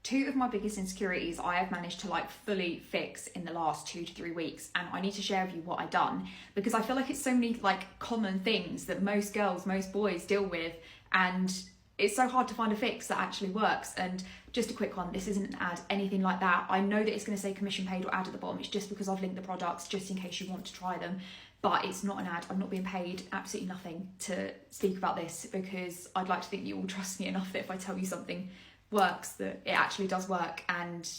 Two of my biggest insecurities I have managed to like fully fix in the last 2 to 3 weeks, and I need to share with you what I've done, because I feel like it's so many like common things that most girls, most boys deal with, and it's so hard to find a fix that actually works. And just a quick one, this isn't an ad, anything like that. I know that it's going to say commission paid or ad at the bottom. It's just because I've linked the products just in case you want to try them. But it's not an ad. I'm not being paid absolutely nothing to speak about this, because I'd like to think you all trust me enough that if I tell you something works, that it actually does work. And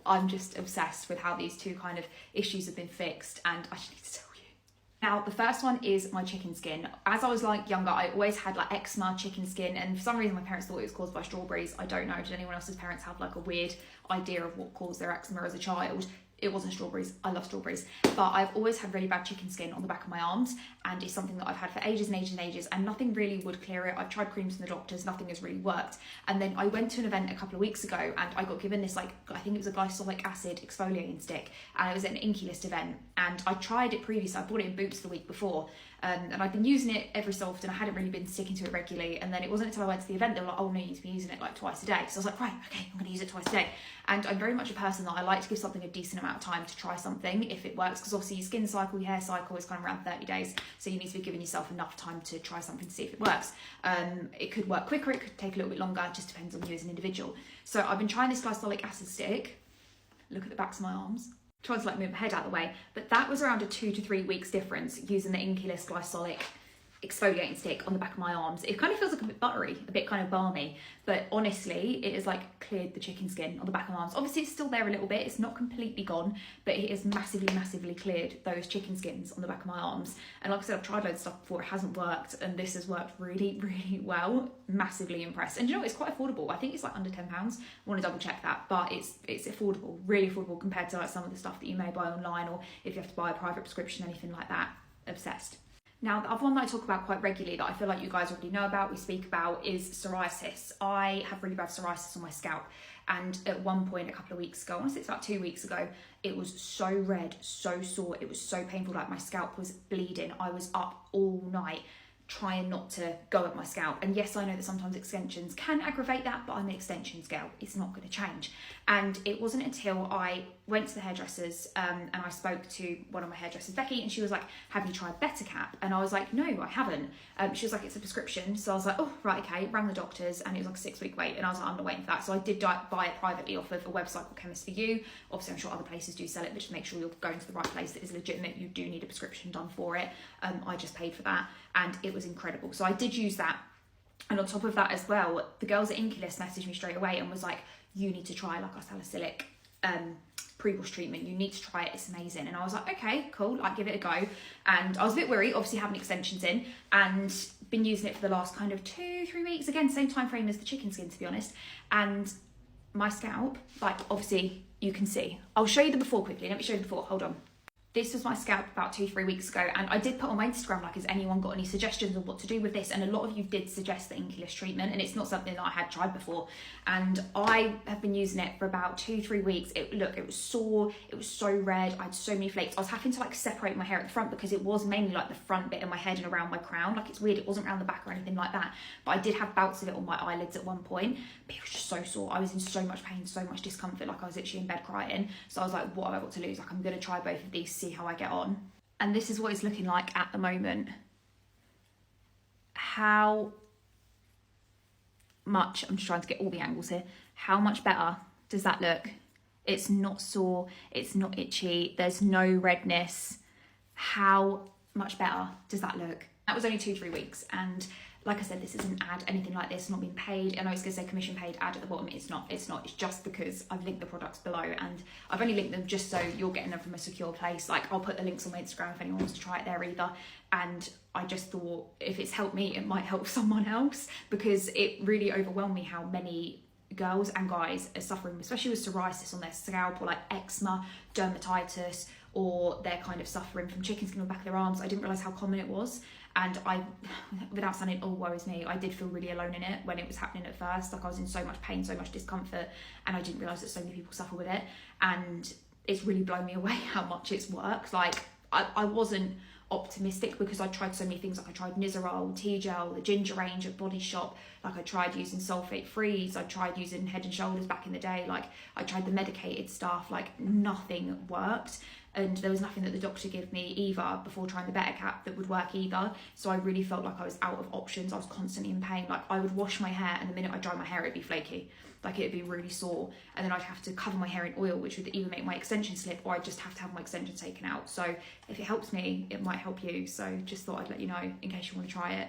I'm just obsessed with how these two kind of issues have been fixed, and I just need to tell you. Now, the first one is my chicken skin. As I was like younger, I always had like eczema, chicken skin, and for some reason my parents thought it was caused by strawberries. I don't know. Did anyone else's parents have like a weird idea of what caused their eczema as a child? It wasn't strawberries. I love strawberries. But I've always had really bad chicken skin on the back of my arms, and it's something that I've had for ages and ages and ages, and nothing really would clear it. I've tried creams from the doctors, nothing has really worked. And then I went to an event a couple of weeks ago, and I got given this, like, I think it was a glycolic acid exfoliating stick, and it was at an Inky List event, and I tried it previously. I bought it in Boots the week before, and I've been using it every so often. I hadn't really been sticking to it regularly, and then it wasn't until I went to the event they were like, oh no, you need to be using it like twice a day. So I was like, right, okay, I'm going to use it twice a day. And I'm very much a person that I like to give something a decent amount of time to try something if it works, because obviously your skin cycle, your hair cycle is kind of around 30 days, so you need to be giving yourself enough time to try something to see if it works. It could work quicker, it could take a little bit longer, it just depends on you as an individual. So I've been trying this glycolic acid stick. Look at the backs of my arms. Trying to like move my head out of the way, but that was around a 2 to 3 weeks difference using the Inky List glycolic exfoliating stick on the back of my arms. It kind of feels like a bit buttery, a bit kind of balmy, but honestly it has like cleared the chicken skin on the back of my arms. Obviously it's still there a little bit, it's not completely gone, but it has massively cleared those chicken skins on the back of my arms. And like I said, I've tried loads of stuff before, it hasn't worked, and this has worked really well. Massively impressed. And you know, it's quite affordable. I think it's like under £10. I want to double check that, but it's affordable, really affordable compared to like some of the stuff that you may buy online, or if you have to buy a private prescription, anything like that. Obsessed. Now, the other one that I talk about quite regularly that I feel like you guys already know about, we speak about, is psoriasis. I have really bad psoriasis on my scalp, and at one point a couple of weeks ago, I want to say it's about 2 weeks ago, it was so red, so sore, it was so painful, like my scalp was bleeding. I was up all night trying not to go at my scalp. And yes, I know that sometimes extensions can aggravate that, but I'm an extensions girl, it's not going to change. And it wasn't until I went to the hairdressers and I spoke to one of my hairdressers, Becky, and she was like, have you tried Bettercap? And I was like, no, I haven't. She was like, it's a prescription. So I was like, oh, right, okay. Rang the doctors, and it was like a 6-week wait, and I was like, I'm not waiting for that. So I did buy it privately off of a website called Chemist for You. Obviously, I'm sure other places do sell it, but just make sure you're going to the right place that is legitimate. You do need a prescription done for it. I just paid for that, and it was incredible. So I did use that. And on top of that as well, the girls at Inky List messaged me straight away and was like, you need to try like our salicylic pre-wash treatment. You need to try it, it's amazing. And I was like, okay, cool, I'll give it a go. And I was a bit worried, obviously having extensions in, and been using it for the last kind of 2-3 weeks. Again, same time frame as the chicken skin, to be honest. And my scalp, like obviously you can see. I'll show you the before quickly. Let me show you the before, hold on. This was my scalp about 2-3 weeks ago, and I did put on my Instagram, like, has anyone got any suggestions of what to do with this? And a lot of you did suggest the Inky List treatment, and it's not something that I had tried before. And I have been using it for about 2-3 weeks. It was sore, it was so red, I had so many flakes. I was having to like separate my hair at the front because it was mainly like the front bit of my head and around my crown. Like, it's weird, it wasn't around the back or anything like that. But I did have bouts of it on my eyelids at one point. But it was just so sore. I was in so much pain, so much discomfort, like I was literally in bed crying. So I was like, what have I got to lose? Like, I'm gonna try both of these, see how I get on. And this is what it's looking like at the moment. How much, I'm just trying to get all the angles here, how much better does that look? It's not sore, it's not itchy, there's no redness. How much better does that look? That was only 2-3 weeks, and like I said, this isn't an ad, anything like this, not being paid. I know it's going to say commission paid ad at the bottom. It's not. It's just because I've linked the products below, and I've only linked them just so you're getting them from a secure place. Like, I'll put the links on my Instagram if anyone wants to try it there either. And I just thought, if it's helped me, it might help someone else, because it really overwhelmed me how many girls and guys are suffering, especially with psoriasis on their scalp, or like eczema, dermatitis, or they're kind of suffering from chicken skin on the back of their arms. I didn't realise how common it was. And I, without sounding, oh, woe is me, I did feel really alone in it when it was happening at first. Like, I was in so much pain, so much discomfort, and I didn't realise that so many people suffer with it. And it's really blown me away how much it's worked. Like, I wasn't optimistic, because I tried so many things. Like I tried Nizoral, T-Gel, the ginger range at Body Shop. Like I tried using sulfate freeze. I tried using Head and Shoulders back in the day. Like I tried the medicated stuff. Like nothing worked. And there was nothing that the doctor gave me either before trying the Better Cap that would work either. So I really felt like I was out of options. I was constantly in pain. Like I would wash my hair, and the minute I dry my hair, it'd be flaky. Like it'd be really sore. And then I'd have to cover my hair in oil, which would either make my extensions slip, or I'd just have to have my extensions taken out. So if it helps me, it might help you. So just thought I'd let you know in case you want to try it.